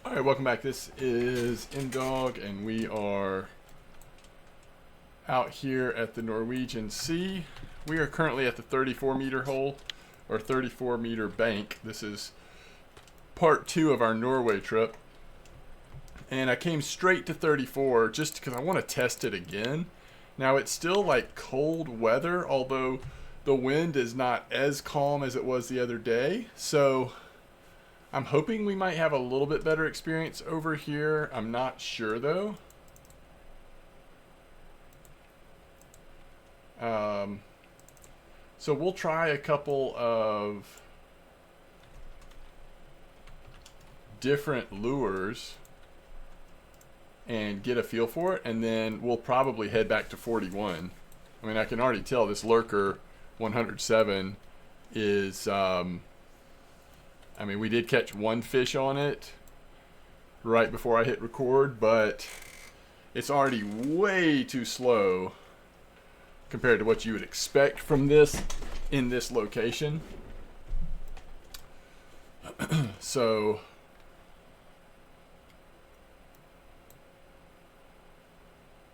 Alright, welcome back. This is MDawg, and we are out here at the Norwegian Sea. We are currently at the 34 meter hole, or 34 meter bank. This is part 2 of our Norway trip. And I came straight to 34 just because I want to test it again. Now it's still like cold weather, although the wind is not as calm as it was the other day. So I'm hoping we might have a little bit better experience over here. I'm not sure though. So we'll try a couple of different lures and get a feel for it, and then we'll probably head back to 41. I mean, I can already tell this lurker 107 is I mean, we did catch one fish on it right before I hit record, but it's already way too slow compared to what you would expect from this in this location. So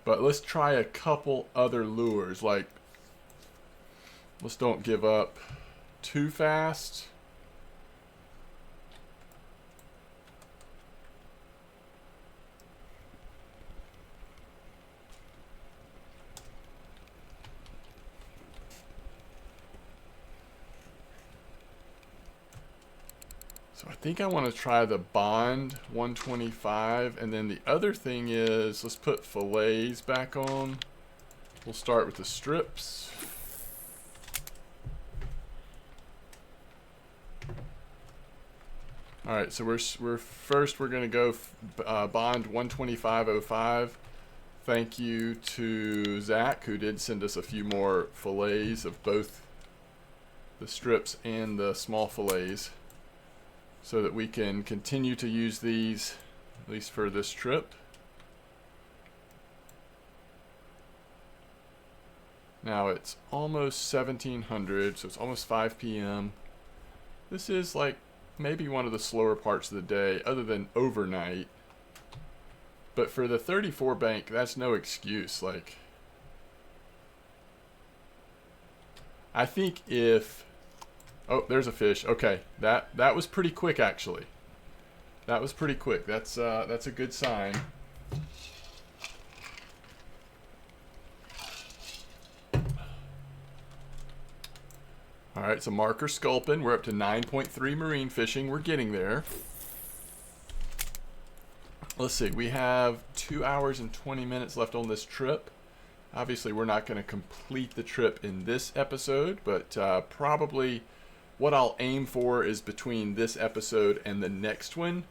but let's try a couple other lures. Like, let's don't give up too fast. So I think I want to try the Bond 125, and then the other thing is, let's put fillets back on. We'll start with the strips. All right, so we're going to go Bond 125.05. Thank you to Zach, who did send us a few more fillets of both the strips and the small fillets, so that we can continue to use these, at least for this trip. Now it's almost 1700, so it's almost 5 p.m. This is like maybe one of the slower parts of the day, other than overnight. But for the 34 bank, that's no excuse. Like, I think if... Oh, there's a fish. Okay, that was pretty quick, actually. That was pretty quick. That's a good sign. All right, so marker sculpin. We're up to 9.3 marine fishing. We're getting there. Let's see. We have 2 hours and 20 minutes left on this trip. Obviously, we're not going to complete the trip in this episode, but probably what I'll aim for is between this episode and the next one,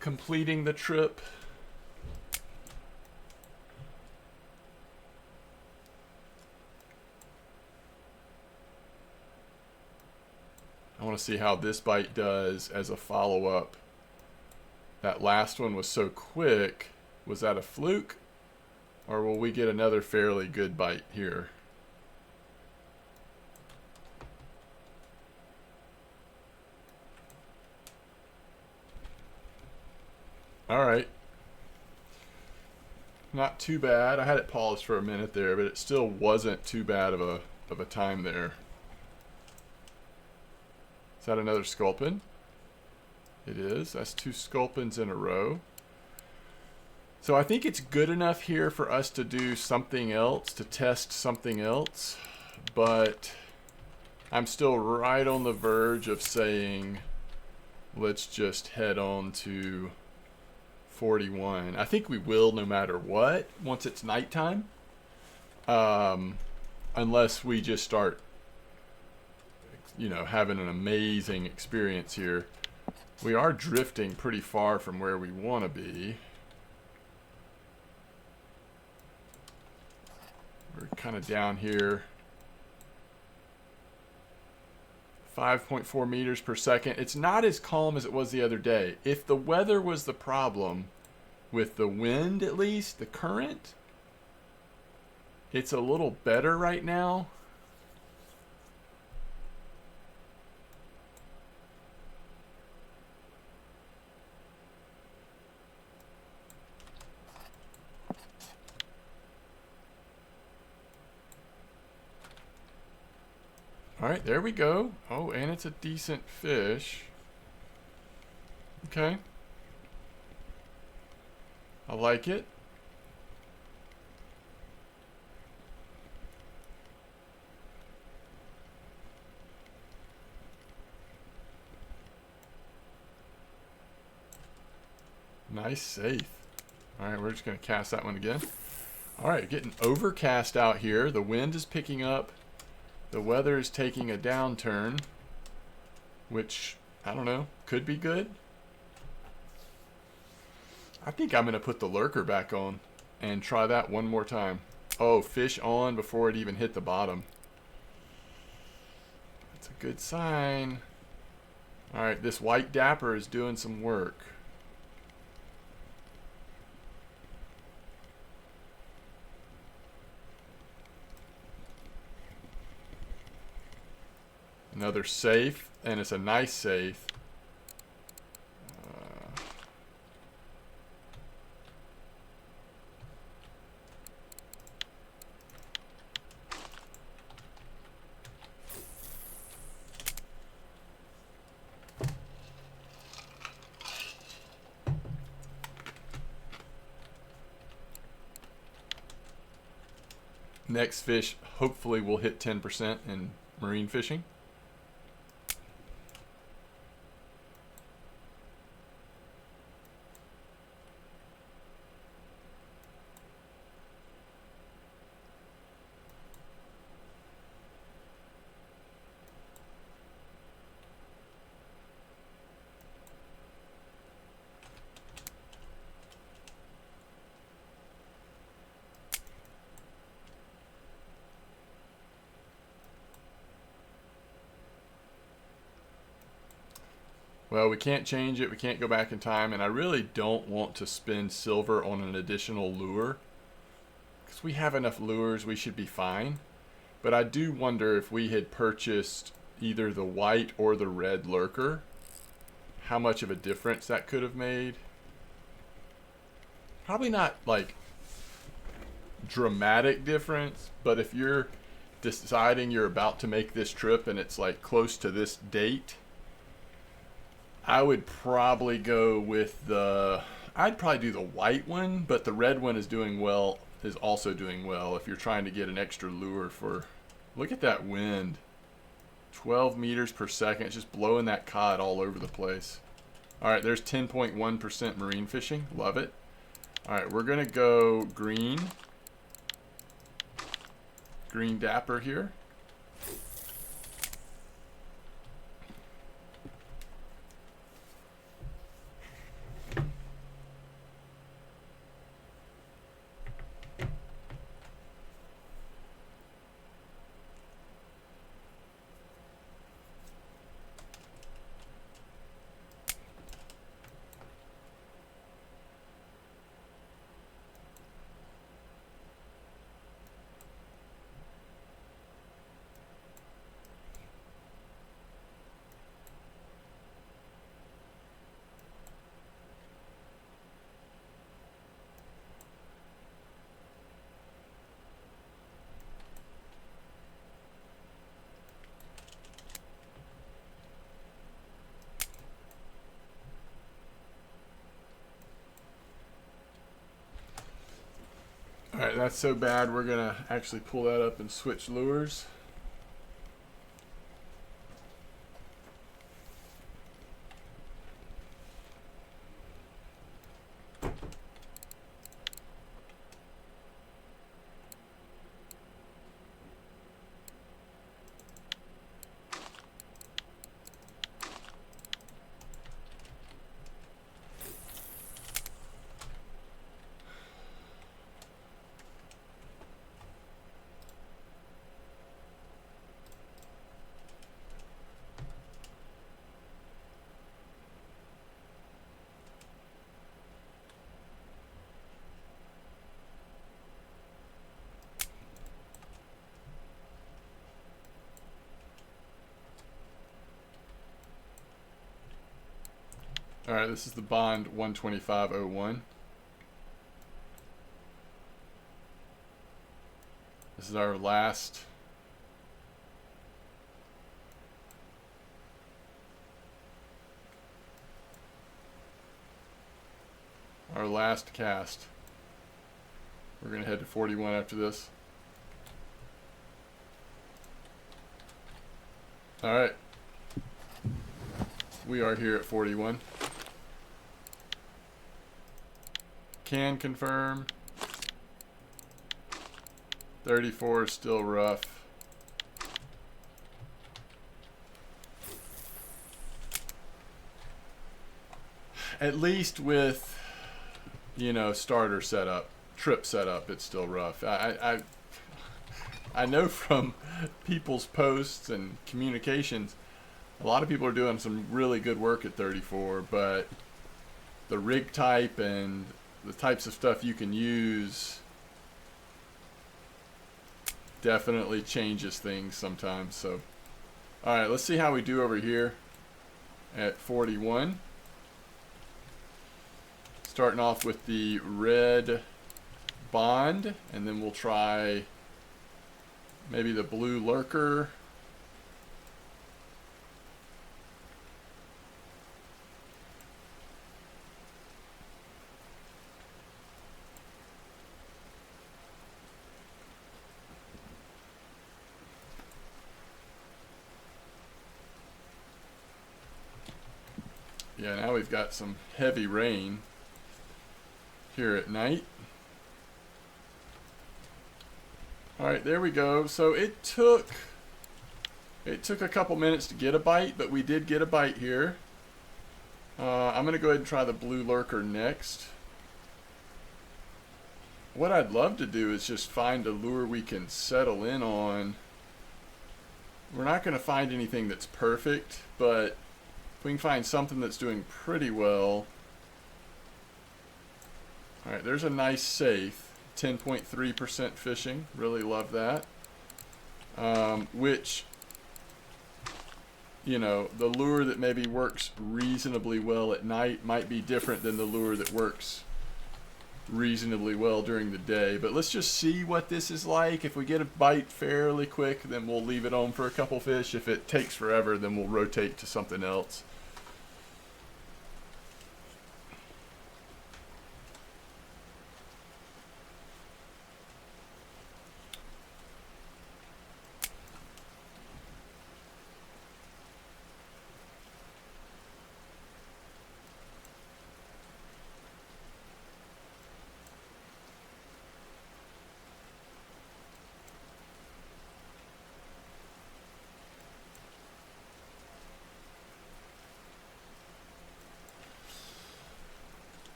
completing the trip. I want to see how this bite does as a follow-up. That last one was so quick. Was that a fluke? Or will we get another fairly good bite here? All right. Not too bad. I had it paused for a minute there, but it still wasn't too bad of a time there. Is that another sculpin? It is. That's 2 sculpins in a row. So I think it's good enough here for us to do something else, to test something else, but I'm still right on the verge of saying, let's just head on to 41. I think we will no matter what once it's nighttime, unless we just start, having an amazing experience here. We are drifting pretty far from where we want to be. We're kind of down here. 5.4 meters per second. It's not as calm as it was the other day. If the weather was the problem, with the wind at least, the current, it's a little better right now. All right, there we go. Oh, and it's a decent fish. Okay. I like it. Nice safe. All right, we're just going to cast that one again. All right, getting overcast out here. The wind is picking up. The weather is taking a downturn, which, I don't know, could be good. I think I'm going to put the lurker back on and try that one more time. Oh, fish on before it even hit the bottom. That's a good sign. All right, this white dapper is doing some work. Another safe, and it's a nice safe. Next fish hopefully will hit 10% in marine fishing. Well, we can't change it. We can't go back in time. And I really don't want to spend silver on an additional lure. Because we have enough lures, we should be fine. But I do wonder if we had purchased either the white or the red lurker, how much of a difference that could have made. Probably not like dramatic difference, but if you're deciding you're about to make this trip and it's like close to this date, I would probably go with I'd probably do the white one, but the red one is doing well, is also doing well if you're trying to get an extra lure for, look at that wind. 12 meters per second, it's just blowing that cod all over the place. All right, there's 10.1% marine fishing, love it. All right, we're gonna go green dapper here. All right, that's so bad, we're gonna actually pull that up and switch lures. All right, this is the Bond 125.01. This is our last our last cast. We're going to head to 41 after this. Alright. We are here at 41. Can confirm. 34 is still rough. At least with, you know, starter setup, trip setup, it's still rough. I know from people's posts and communications, a lot of people are doing some really good work at 34, but the rig type and the types of stuff you can use definitely changes things sometimes. So, all right, let's see how we do over here at 41. Starting off with the red bond, and then we'll try maybe the blue lurker. Yeah, now we've got some heavy rain here at night. All right, there we go. So it took a couple minutes to get a bite, but we did get a bite here. I'm gonna go ahead and try the blue lurker next. What I'd love to do is just find a lure we can settle in on. We're not gonna find anything that's perfect, but if we can find something that's doing pretty well. All right, there's a nice safe, 10.3% fishing. Really love that. Which, you know, the lure that maybe works reasonably well at night might be different than the lure that works reasonably well during the day. But let's just see what this is like. If we get a bite fairly quick, then we'll leave it on for a couple fish. If it takes forever, then we'll rotate to something else.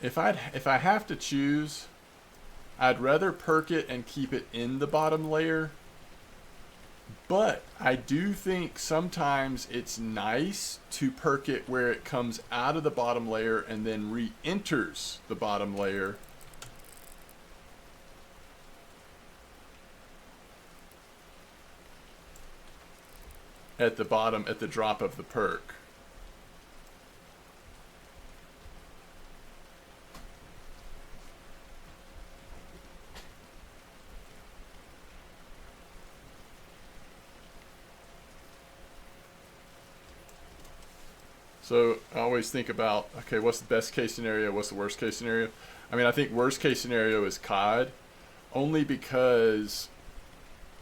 If I have to choose, I'd rather perk it and keep it in the bottom layer. But I do think sometimes it's nice to perk it where it comes out of the bottom layer and then re-enters the bottom layer. At the bottom, at the drop of the perk. So I always think about, okay, what's the best case scenario? What's the worst case scenario? I mean, I think worst case scenario is cod, only because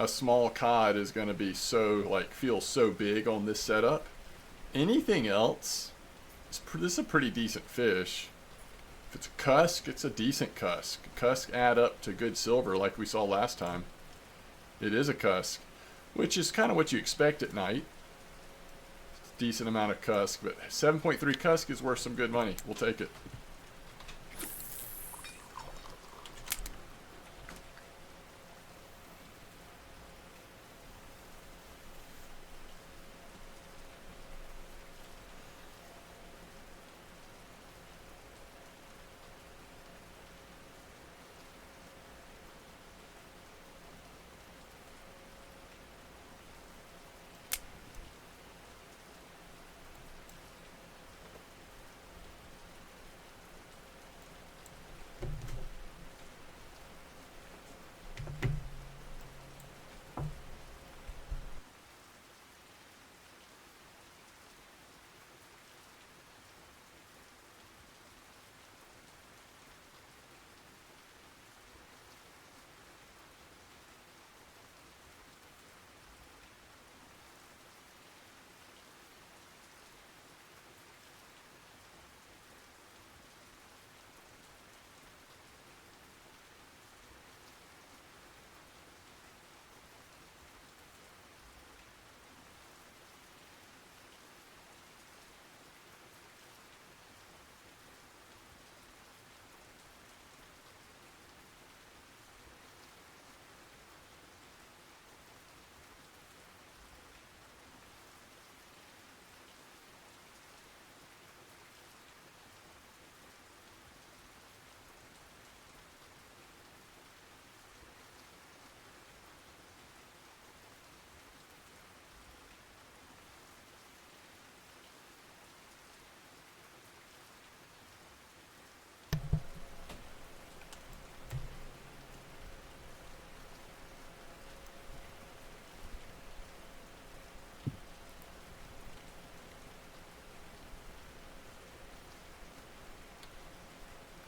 a small cod is going to be so, like, feel so big on this setup. Anything else, this is a pretty decent fish. If it's a cusk, it's a decent cusk. Cusk add up to good silver like we saw last time. It is a cusk, which is kind of what you expect at night. Decent amount of cusk, but 7.3 cusk is worth some good money. We'll take it.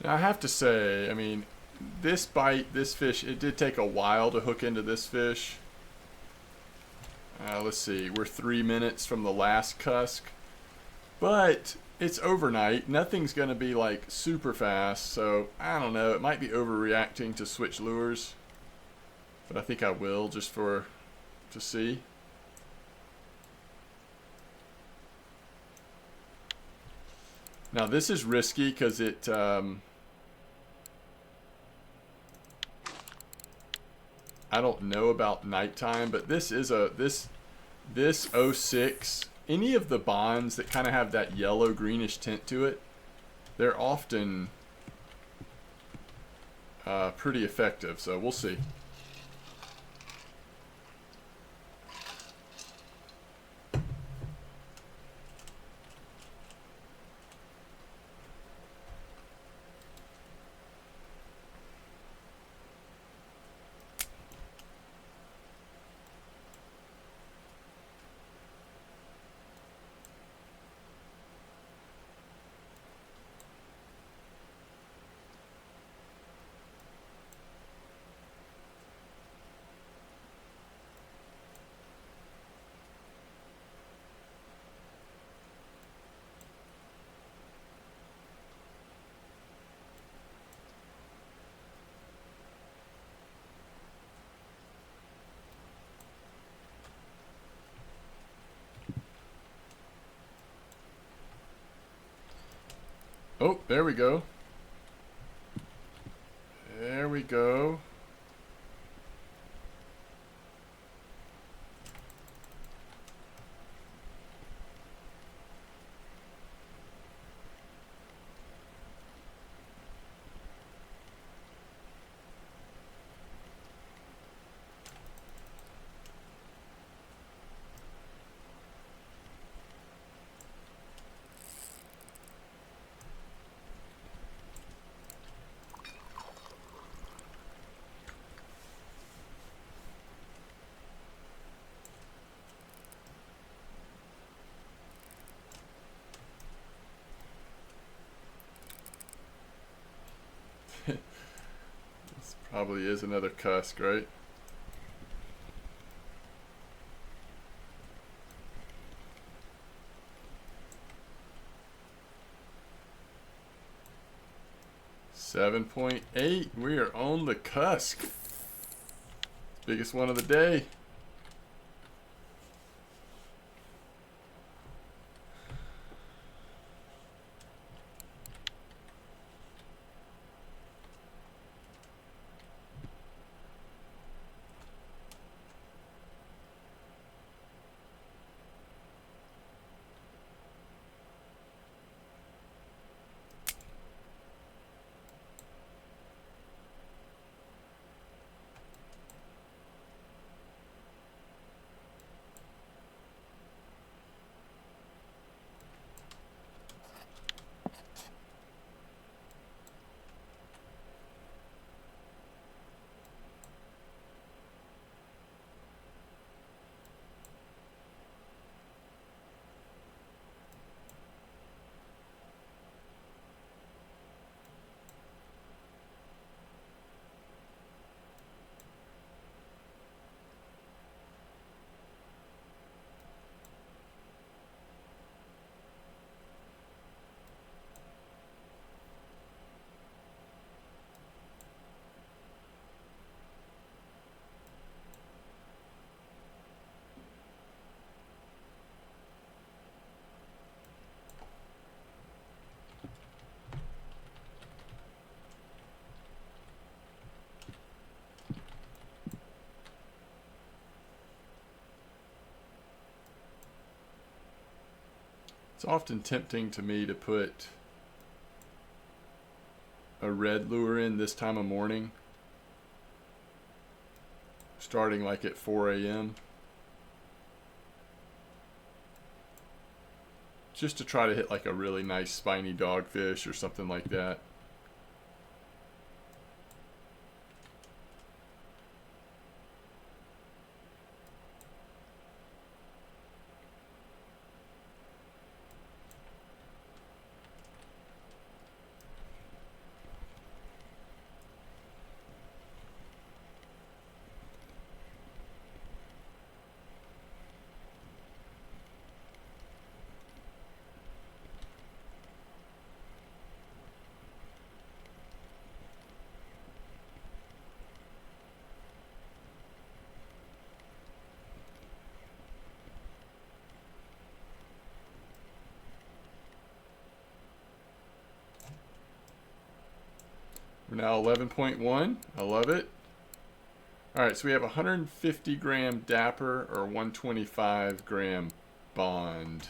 Now, I have to say, I mean, this bite, this fish, it did take a while to hook into this fish. Let's see, we're 3 minutes from the last cusk. But it's overnight. Nothing's going to be like super fast. So I don't know. It might be overreacting to switch lures. But I think I will just to see. Now this is risky because it... I don't know about nighttime, but this is this 06, any of the bonds that kind of have that yellow greenish tint to it, they're often pretty effective, so we'll see. Oh, there we go. There we go. This probably is another cusk, right? $7.8. We are on the cusk. Biggest one of the day. It's often tempting to me to put a red lure in this time of morning, starting like at 4 a.m. just to try to hit like a really nice spiny dogfish or something like that. We're now 11.1. I love it. All right, so we have 150 gram Dapper or 125 gram Bond.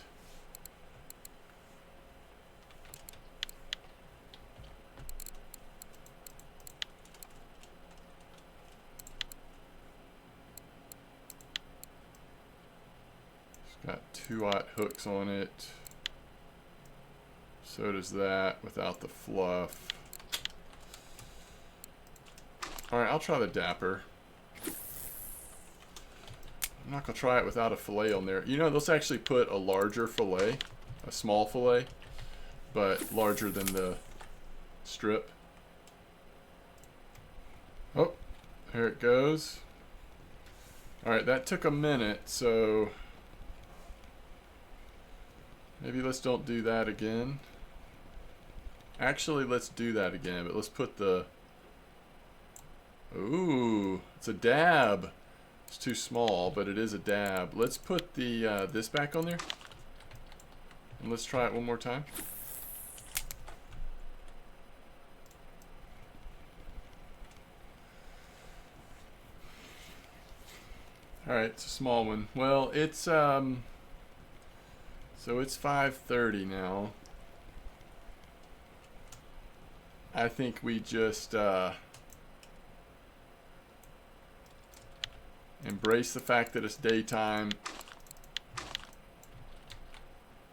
It's got 2/0 hooks on it. So does that without the fluff. All right, I'll try the Dapper. I'm not gonna try it without a fillet on there. You know, let's actually put a larger fillet, a small fillet, but larger than the strip. Oh, here it goes. All right, that took a minute, so maybe let's don't do that again. Actually, let's do that again, but let's put the, ooh, it's a dab. It's too small, but it is a dab. Let's put the this back on there. And let's try it one more time. Alright, it's a small one. Well, it's so it's 5:30 now. I think we just embrace the fact that it's daytime.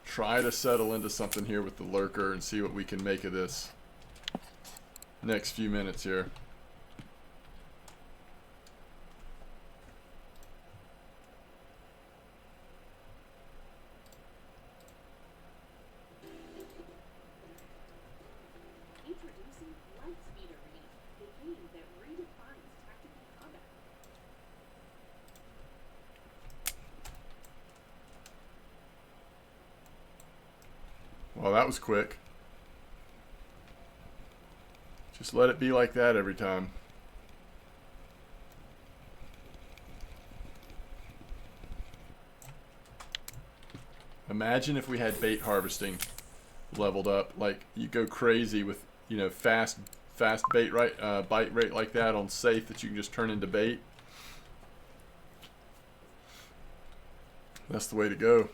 Try to settle into something here with the lurker and see what we can make of this next few minutes here. Well, that was quick. Just let it be like that every time. Imagine if we had bait harvesting leveled up. Like, you go crazy with, you know, fast bait bite rate like that on safe that you can just turn into bait. That's the way to go.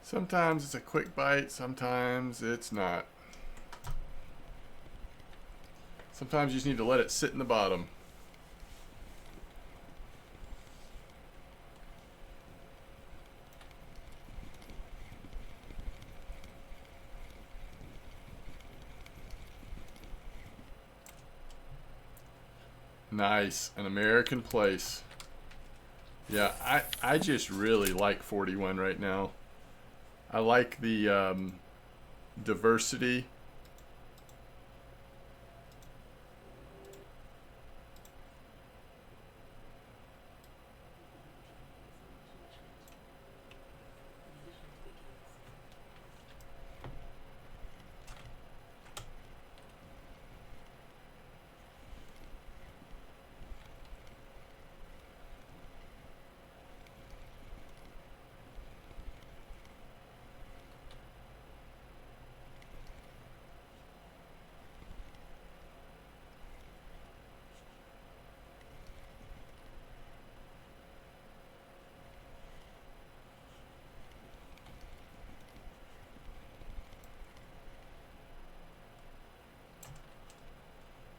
Sometimes it's a quick bite, sometimes it's not. Sometimes you just need to let it sit in the bottom. Nice, an American place. Yeah, I just really like 41 right now. I like the diversity.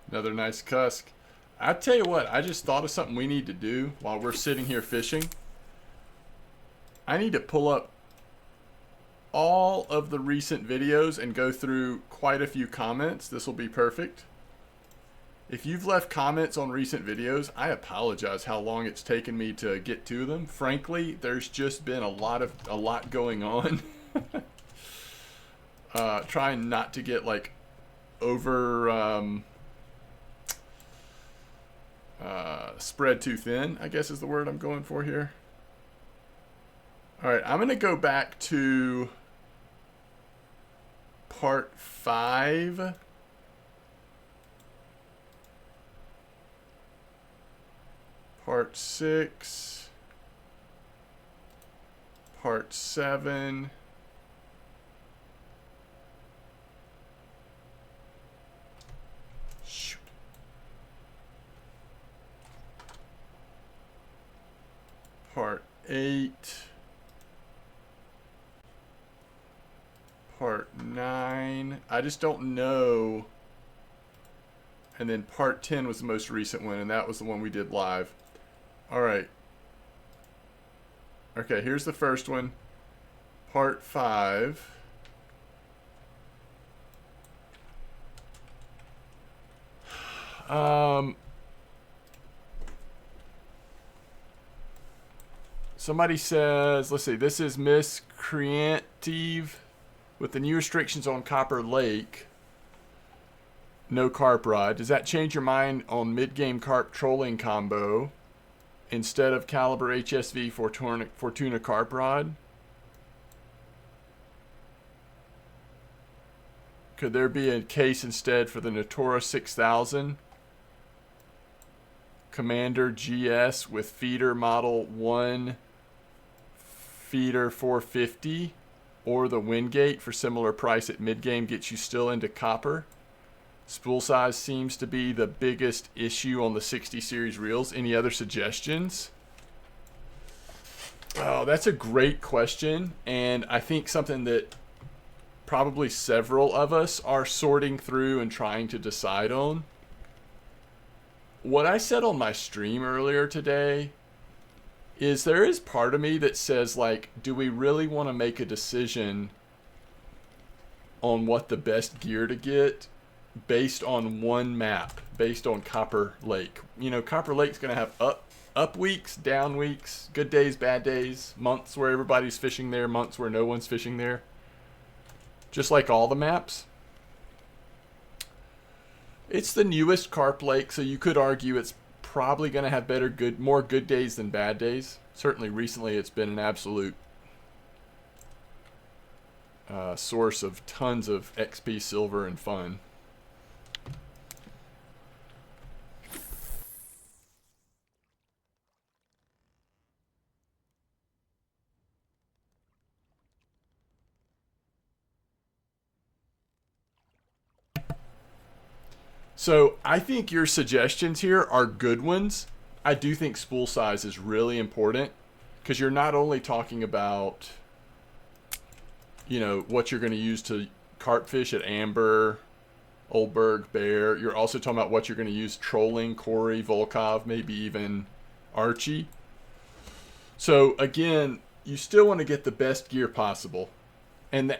Another nice cusk. I tell you what, I just thought of something we need to do while we're sitting here fishing. I need to pull up all of the recent videos and go through quite a few comments. This will be perfect. If you've left comments on recent videos, I apologize how long it's taken me to get to them. Frankly, there's just been a lot going on. Trying not to get like over spread too thin, I guess is the word I'm going for here. All right, I'm going to go back to part 5. Part 6. Part 7. Shoot. Part 8. Part 9. I just don't know. And then part 10 was the most recent one, and that was the one we did live. All right. Okay, here's the first one. Part 5. Somebody says, let's see, this is Miss Creative. With the new restrictions on Copper Lake, no carp rod. Does that change your mind on mid-game carp trolling combo instead of caliber HSV Fortuna carp rod? Could there be a case instead for the Natura 6000 Commander GS with feeder model 1 feeder 450? Or the Wingate for similar price at mid-game gets you still into copper? Spool size seems to be the biggest issue on the 60 series reels. Any other suggestions? Oh, that's a great question. And I think something that probably several of us are sorting through and trying to decide on. What I said on my stream earlier today is there is part of me that says, like, do we really want to make a decision on what the best gear to get based on one map, based on Copper Lake? You know, Copper Lake's going to have up weeks, down weeks, good days, bad days, months where everybody's fishing there, months where no one's fishing there. Just like all the maps. It's the newest carp lake, so you could argue it's probably going to have more good days than bad days. Certainly recently it's been an absolute source of tons of XP silver and fun. So I think your suggestions here are good ones. I do think spool size is really important because you're not only talking about, you know, what you're going to use to carp fish at Amber, Oldberg, Bear. You're also talking about what you're going to use trolling, Corey, Volkov, maybe even Archie. So again, you still want to get the best gear possible. And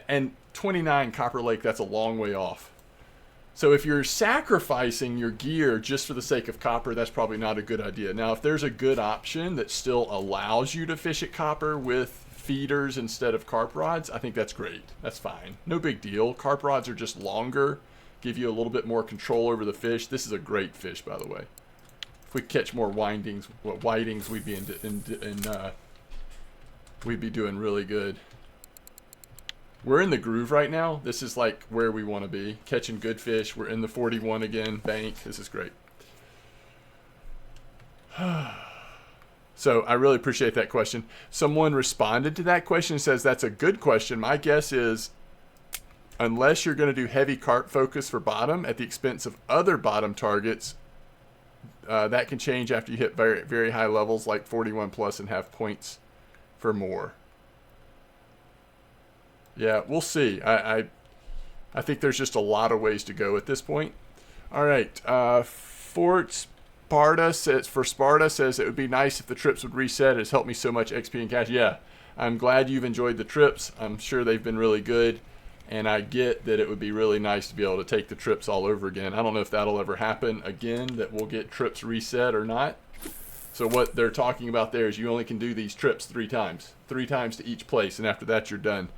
29 Copper Lake, that's a long way off. So if you're sacrificing your gear just for the sake of copper, that's probably not a good idea. Now, if there's a good option that still allows you to fish at copper with feeders instead of carp rods, I think that's great. That's fine. No big deal. Carp rods are just longer, give you a little bit more control over the fish. This is a great fish, by the way. If we catch more whitings, we'd be we'd be doing really good. We're in the groove right now. This is like where we want to be. Catching good fish. We're in the 41 again. Bank. This is great. So I really appreciate that question. Someone responded to that question and says, that's a good question. My guess is, unless you're going to do heavy carp focus for bottom at the expense of other bottom targets, that can change after you hit very, very high levels like 41 plus and have points for more. Yeah, we'll see. I think there's just a lot of ways to go at this point. All right. Fort Sparta says it would be nice if the trips would reset. It's helped me so much XP and cash. Yeah, I'm glad you've enjoyed the trips. I'm sure they've been really good, and I get that it would be really nice to be able to take the trips all over again. I don't know if that'll ever happen again, that we'll get trips reset or not. So what they're talking about there is you only can do these trips 3 times to each place, and after that you're done.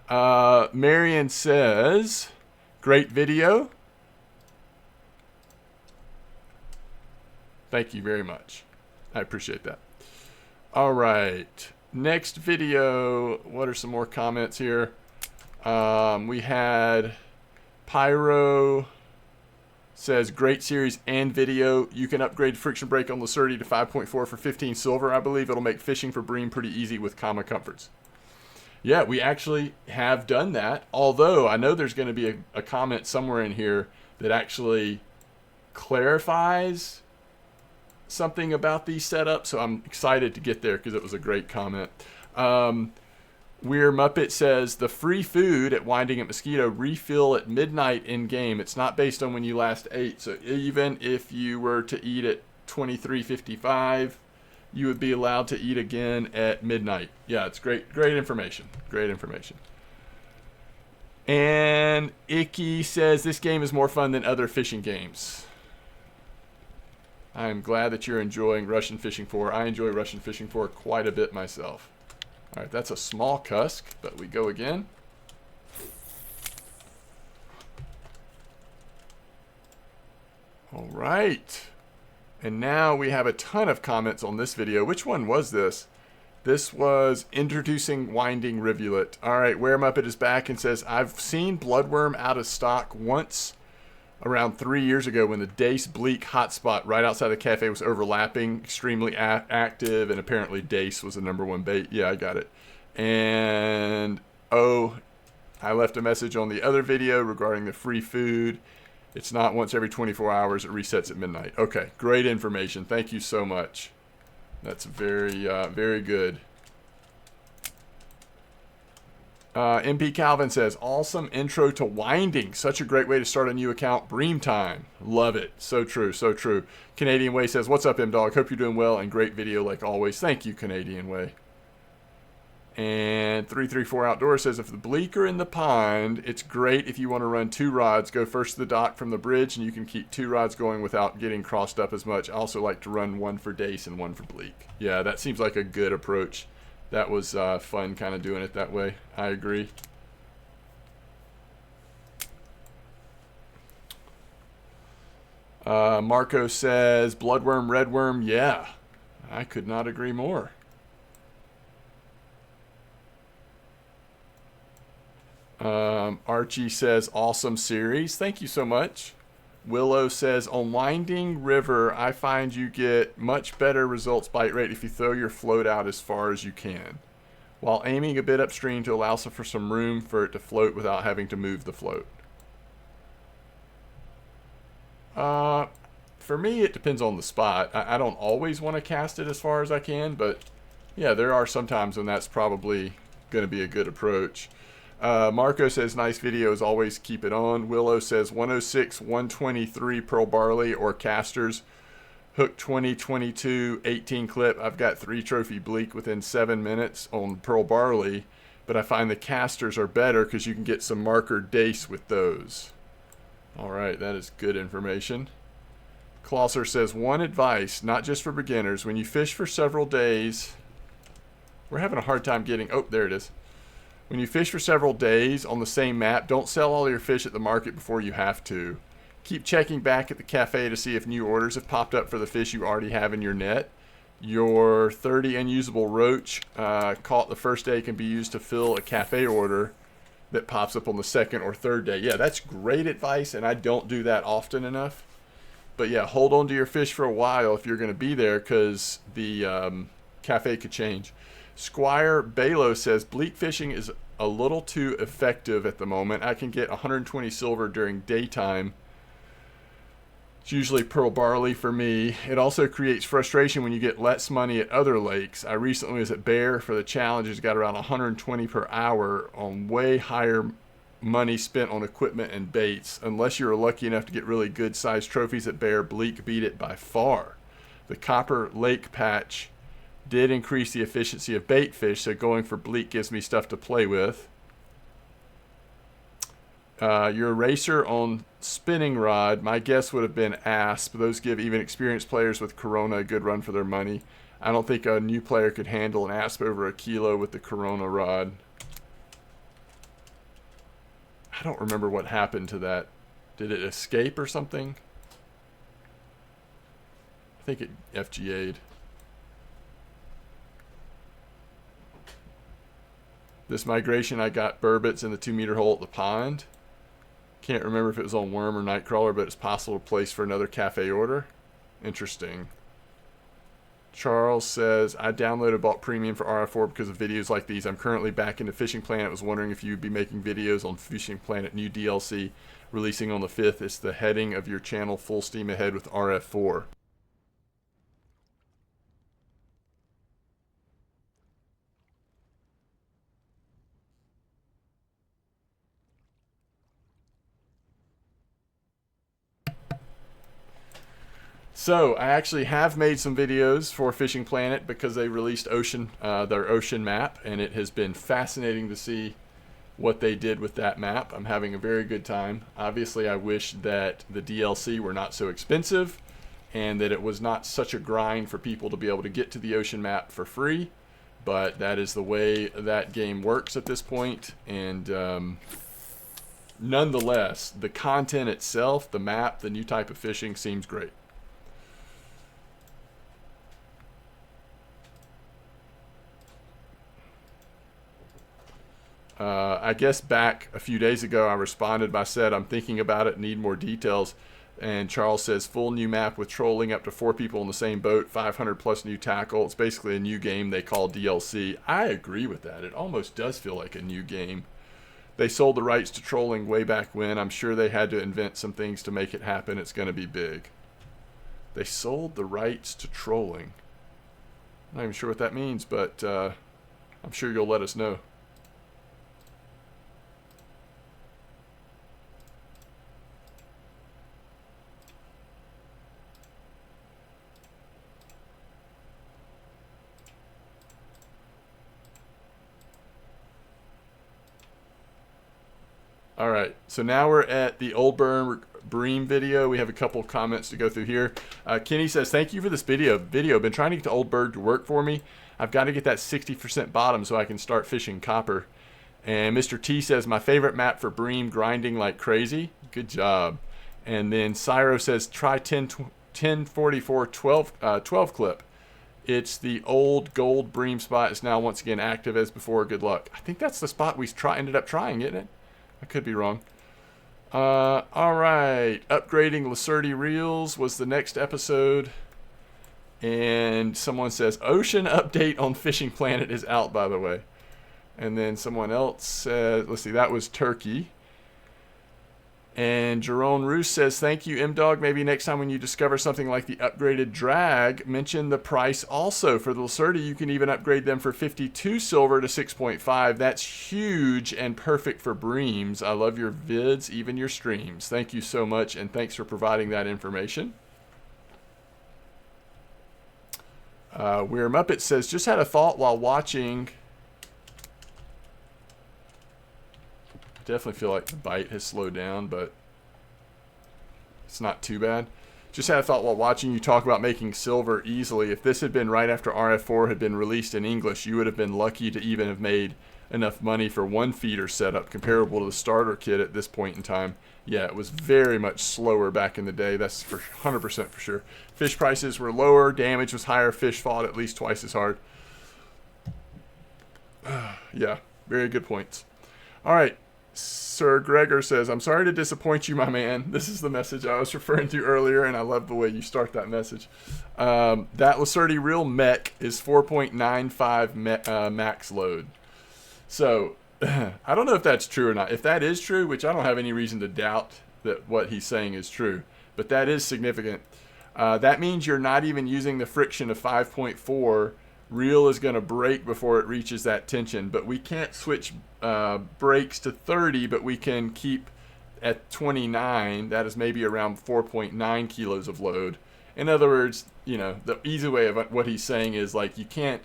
Marion says, great video. Thank you very much. I appreciate that. All right. Next video. What are some more comments here? We had Pyro says, great series and video. You can upgrade friction brake on Lacerti to 5.4 for 15 silver. I believe it'll make fishing for bream pretty easy with comma comforts. Yeah, we actually have done that. Although I know there's going to be a comment somewhere in here that actually clarifies something about these setups, so I'm excited to get there because it was a great comment. Weir Muppet says, the free food at Winding at Mosquito refill at midnight in game. It's not based on when you last ate, so even if you were to eat at 23:55, you would be allowed to eat again at midnight. Yeah, it's great information. Great information. And Icky says, this game is more fun than other fishing games. I'm glad that you're enjoying Russian Fishing 4. I enjoy Russian Fishing 4 quite a bit myself. All right, that's a small cusk, but we go again. All right. And now we have a ton of comments on this video. Which one was this? This was introducing Winding Rivulet. All right, Where Muppet is back and says, I've seen Bloodworm out of stock once around 3 years ago when the Dace Bleak hotspot right outside the cafe was overlapping, extremely active, and apparently Dace was the #1 bait. Yeah, I got it. And, oh, I left a message on the other video regarding the free food. It's not once every 24 hours. It resets at midnight. Okay, great information. Thank you so much. That's very, very good. MP Calvin says, awesome intro to Winding. Such a great way to start a new account. Bream time. Love it. So true, so true. Canadian Way says, what's up, MDawg? Hope you're doing well and great video like always. Thank you, Canadian Way. And 334 Outdoor says, if the bleak are in the pond, it's great if you want to run 2 rods. Go first to the dock from the bridge, and you can keep 2 rods going without getting crossed up as much. I also like to run 1 for Dace and 1 for bleak. Yeah, that seems like a good approach. That was fun kind of doing it that way. I agree. Marco says, bloodworm, redworm. Yeah, I could not agree more. Archie says, awesome series. Thank you so much. Willow says, on Winding River, I find you get much better results bite rate if you throw your float out as far as you can, while aiming a bit upstream to allow for some room for it to float without having to move the float. For me, it depends on the spot. I don't always want to cast it as far as I can, but yeah, there are some times when that's probably going to be a good approach. Marco says, nice video as always, keep it on. Willow says, 106, 123 pearl barley or casters. Hook 20, 22, 18 clip. I've got 3 trophy bleak within 7 minutes on pearl barley, but I find the casters are better because you can get some marker dace with those. All right, that is good information. Closser says, one advice, not just for beginners. When you fish for several days, we're having a hard time getting, oh, there it is. When you fish for several days on the same map, don't sell all your fish at the market before you have to. Keep checking back at the cafe to see if new orders have popped up for the fish you already have in your net. Your 30 unusable roach caught the first day can be used to fill a cafe order that pops up on the 2nd or 3rd day. Yeah, that's great advice, and I don't do that often enough. But yeah, hold on to your fish for a while if you're going to be there, because the cafe could change. Squire Balo says, bleak fishing is a little too effective at the moment. I can get 120 silver during daytime. It's usually pearl barley for me. It also creates frustration when you get less money at other lakes. I recently was at Bear for the challenges, got around 120 per hour on way higher money spent on equipment and baits. Unless you are lucky enough to get really good sized trophies at Bear, Bleak beat it by far. The Copper Lake patch did increase the efficiency of bait fish, so going for Bleak gives me stuff to play with. Your racer on spinning rod, my guess would have been Asp. Those give even experienced players with Corona a good run for their money. I don't think a new player could handle an Asp over a kilo with the Corona rod. I don't remember what happened to that. Did it escape or something? I think it FGA'd. This migration, I got burbot in the 2-meter hole at the pond. Can't remember if it was on worm or nightcrawler, but it's possible to place for another cafe order. Interesting. Charles says, I downloaded bought premium for RF4 because of videos like these. I'm currently back into Fishing Planet. Was wondering if you'd be making videos on Fishing Planet new DLC releasing on the 5th. It's the heading of your channel, full steam ahead with RF4. So I actually have made some videos for Fishing Planet because they released their ocean map, and it has been fascinating to see what they did with that map. I'm having a very good time. Obviously, I wish that the DLC were not so expensive and that it was not such a grind for people to be able to get to the ocean map for free, but that is the way that game works at this point. And nonetheless, the content itself, the map, the new type of fishing seems great. I guess back a few days ago I responded by said I'm thinking about it, need more details, and Charles says full new map with trolling up to 4 people in the same boat, 500 plus new tackle. It's basically a new game they call DLC. I agree with that. It almost does feel like a new game. They sold the rights to trolling way back when. I'm sure they had to invent some things to make it happen. It's going to be big. They sold the rights to trolling. I'm not even sure what that means, but I'm sure you'll let us know. All right, so now we're at the Old Bream video. We have a couple of comments to go through here. Kenny says, thank you for this video. Been trying to get the Old Bird to work for me. I've got to get that 60% bottom so I can start fishing copper. And Mr. T says, my favorite map for bream, grinding like crazy. Good job. And then Cyro says, try 1044 12 clip. It's the old gold bream spot. It's now once again active as before. Good luck. I think that's the spot we ended up trying, isn't it? I could be wrong. All right. Upgrading Lacerti reels was the next episode. And someone says, Ocean update on Fishing Planet is out, by the way. And then someone else said, let's see, that was Turkey. And Jerome Roos says, thank you, MDawg. Maybe next time when you discover something like the upgraded drag, mention the price also. For the Lacerti, you can even upgrade them for 52 silver to 6.5. That's huge and perfect for breams. I love your vids, even your streams. Thank you so much, and thanks for providing that information. We're Muppet says, just had a thought while watching. Definitely feel like the bite has slowed down, but it's not too bad. Just had a thought while watching you talk about making silver easily. If this had been right after RF4 had been released in English, you would have been lucky to even have made enough money for one feeder setup comparable to the starter kit at this point in time. Yeah, it was very much slower back in the day. That's for 100% for sure. Fish prices were lower, damage was higher, fish fought at least twice as hard. Yeah, very good points. All right. Sir Gregor says, I'm sorry to disappoint you, my man. This is the message I was referring to earlier, and I love the way you start that message. That Lacerti reel mech is 4.95 max load. So, I don't know if that's true or not. If that is true, which I don't have any reason to doubt that what he's saying is true, but that is significant. That means you're not even using the friction of 5.4 Reel is going to break before it reaches that tension, but we can't switch brakes to 30, but we can keep at 29. That is maybe around 4.9 kilos of load. In other words, you know, the easy way of what he's saying is like you can't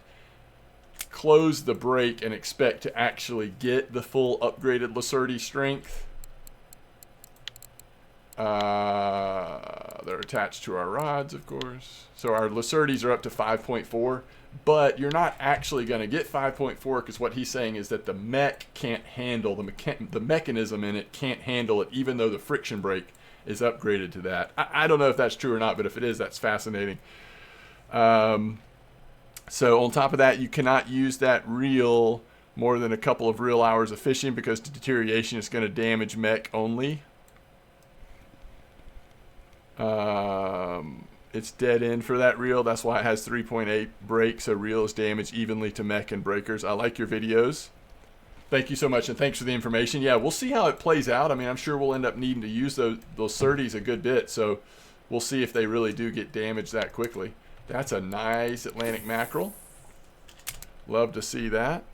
close the brake and expect to actually get the full upgraded Lacerti strength. They're attached to our rods, of course. So our Lacertis are up to 5.4, but you're not actually going to get 5.4 because what he's saying is that the mech can't handle, the mechanism in it can't handle it, even though the friction brake is upgraded to that. I don't know if that's true or not, but if it is, that's fascinating. So on top of that, you cannot use that reel more than a couple of real hours of fishing because the deterioration is going to damage mech only. It's dead end for that reel. That's why it has 3.8 brake, so reel is damaged evenly to mech and breakers. I like your videos. Thank you so much, and thanks for the information. Yeah, we'll see how it plays out. I mean, I'm sure we'll end up needing to use those Certis a good bit, so we'll see if they really do get damaged that quickly. That's a nice Atlantic mackerel. Love to see that.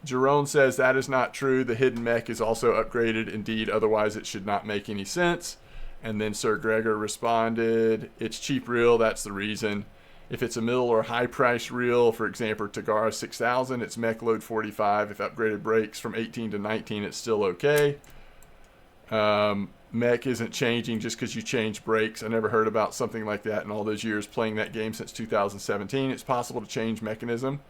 Jerome says that is not true. The hidden mech is also upgraded. Indeed, otherwise it should not make any sense. And then Sir Gregor responded, it's cheap reel, that's the reason. If it's a middle or high price reel, for example, Tagara 6000, it's mech load 45. If upgraded brakes from 18 to 19, it's still okay. Mech isn't changing just because you change brakes. I never heard about something like that in all those years playing that game since 2017. It's possible to change mechanism.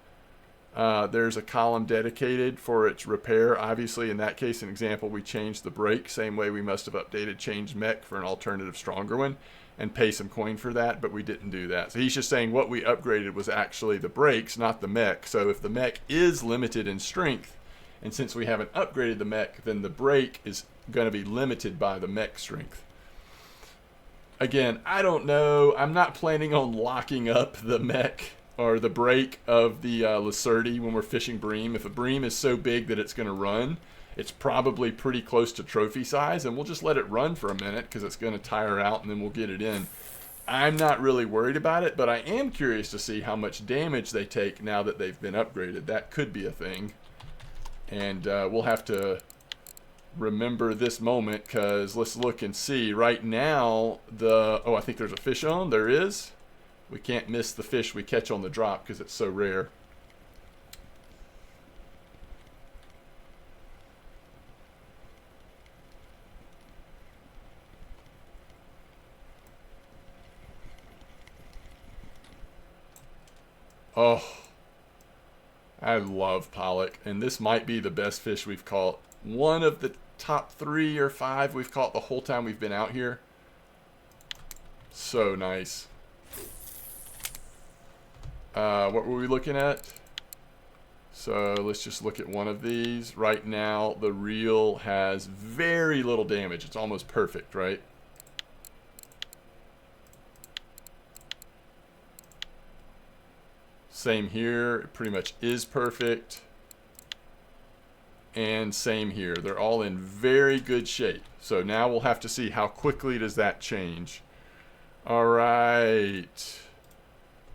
There's a column dedicated for its repair. Obviously, in that case, an example, we changed the brake. Same way we must have updated changed mech for an alternative stronger one and pay some coin for that, but we didn't do that. So he's just saying what we upgraded was actually the brakes, not the mech. So if the mech is limited in strength, and since we haven't upgraded the mech, then the brake is going to be limited by the mech strength. Again, I don't know. I'm not planning on locking up the mech or the brake of the Lacerti when we're fishing bream. If a bream is so big that it's going to run, it's probably pretty close to trophy size, and we'll just let it run for a minute because it's going to tire out, and then we'll get it in. I'm not really worried about it, but I am curious to see how much damage they take now that they've been upgraded. That could be a thing, and we'll have to remember this moment because let's look and see. Right now, I think there's a fish on. There is. We can't miss the fish we catch on the drop because it's so rare. Oh, I love pollock, and this might be the best fish we've caught. One of the top 3 or 5 we've caught the whole time we've been out here. So nice. What were we looking at? So let's just look at one of these. Right now, the reel has very little damage. It's almost perfect, right? Same here. It pretty much is perfect. And same here. They're all in very good shape. So now we'll have to see how quickly does that change. All right.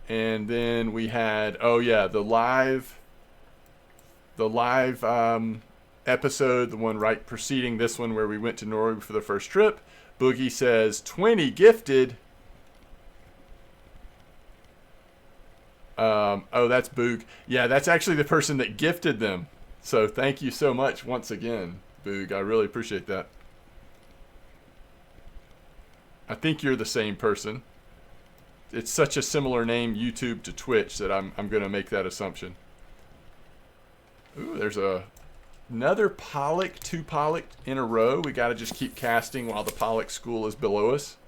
And then we had, oh yeah, the live episode, the one right preceding this one where we went to Norway for the first trip. Boogie says 20 gifted. Oh, that's Boog. Yeah, that's actually the person that gifted them. So thank you so much once again, Boog. I really appreciate that. I think you're the same person. It's such a similar name, YouTube to Twitch, that I'm going to make that assumption. Ooh, there's another pollock, 2 pollock in a row. We got to just keep casting while the pollock school is below us.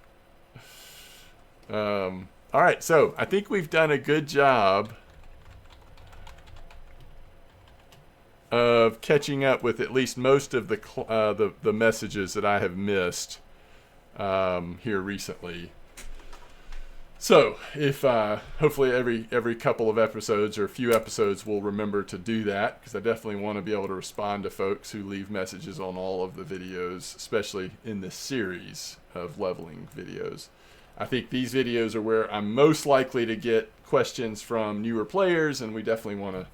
All right, so I think we've done a good job of catching up with at least most of the messages that I have missed here recently. So, if hopefully every couple of episodes or a few episodes we'll remember to do that, because I definitely want to be able to respond to folks who leave messages on all of the videos, especially in this series of leveling videos. I think these videos are where I'm most likely to get questions from newer players, and we definitely want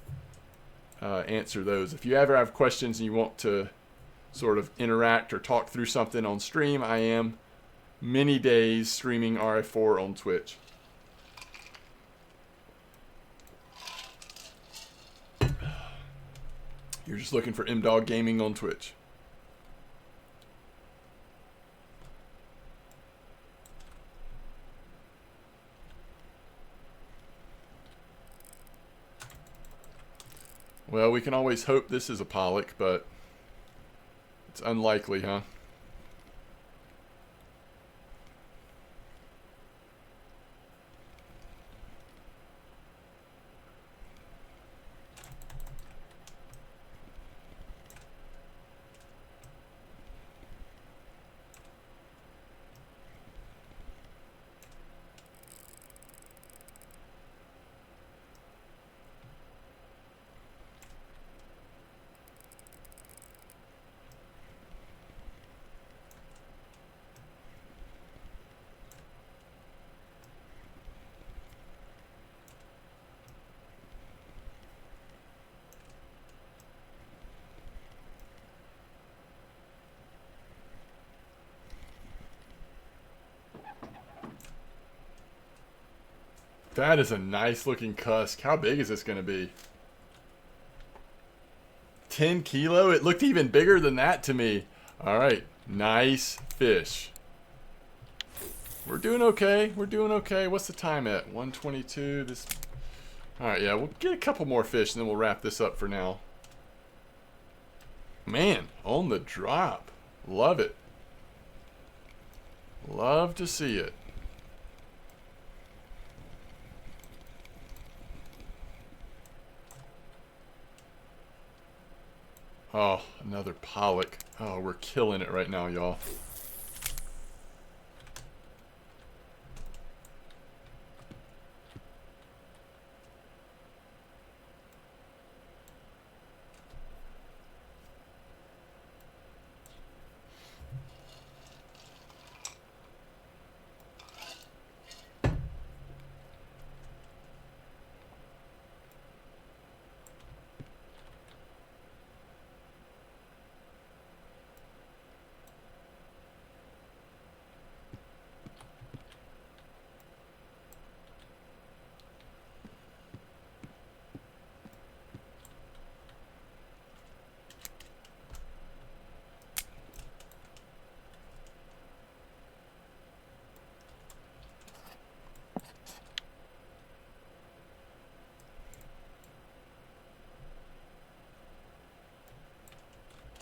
to answer those. If you ever have questions and you want to sort of interact or talk through something on stream, I am many days streaming RF4 on Twitch. You're just looking for MDawg Gaming on Twitch. Well, we can always hope this is a Pollock, but it's unlikely, huh? That is a nice looking cusk. How big is this going to be? 10 kilo? It looked even bigger than that to me. All right. Nice fish. We're doing okay. We're doing okay. What's the time at? 1:22. This. All right. Yeah, we'll get a couple more fish and then we'll wrap this up for now. Man, on the drop. Love it. Love to see it. Oh, another pollock. Oh, we're killing it right now, y'all.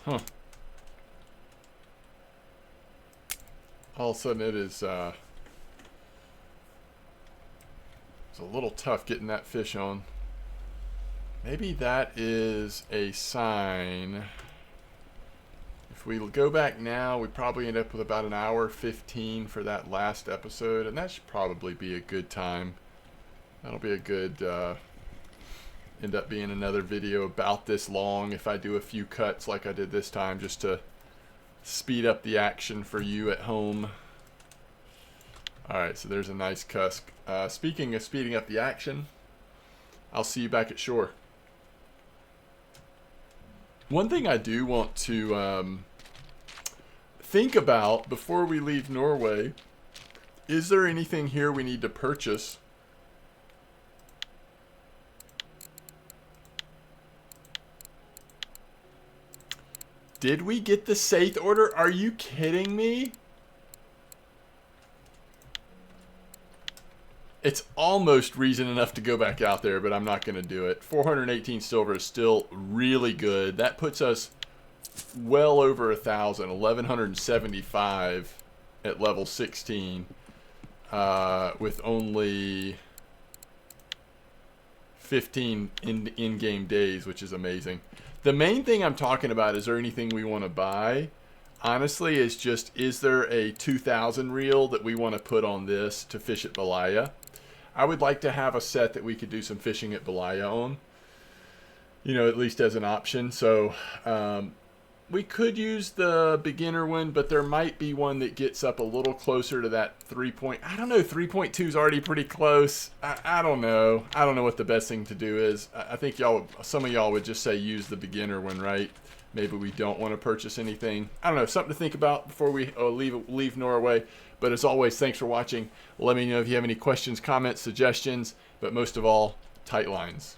Huh. All of a sudden it is, it's a little tough getting that fish on. Maybe that is a sign. If we go back now, we probably end up with about an hour 15 for that last episode, and that should probably be a good time. That'll be a good, end up being another video about this long if I do a few cuts like I did this time, just to speed up the action for you at home. Alright, so there's a nice cusk. Speaking of speeding up the action, I'll see you back at shore. One thing I do want to think about before we leave Norway, is there anything here we need to purchase? Did we get the Saith order? Are you kidding me? It's almost reason enough to go back out there, but I'm not going to do it. 418 silver is still really good. That puts us well over 1,000, 1,175 at level 16, with only 15 in-game days, which is amazing. The main thing I'm talking about, is there anything we want to buy? Honestly, is just, is there a 2,000 reel that we want to put on this to fish at Belaya? I would like to have a set that we could do some fishing at Belaya on. You know, at least as an option. So, We could use the beginner one, but there might be one that gets up a little closer to that 3 point. I don't know. 3.2 is already pretty close. I don't know. I don't know what the best thing to do is. I think some of y'all would just say use the beginner one, right? Maybe we don't want to purchase anything. I don't know. Something to think about before we leave Norway. But as always, thanks for watching. Let me know if you have any questions, comments, suggestions. But most of all, tight lines.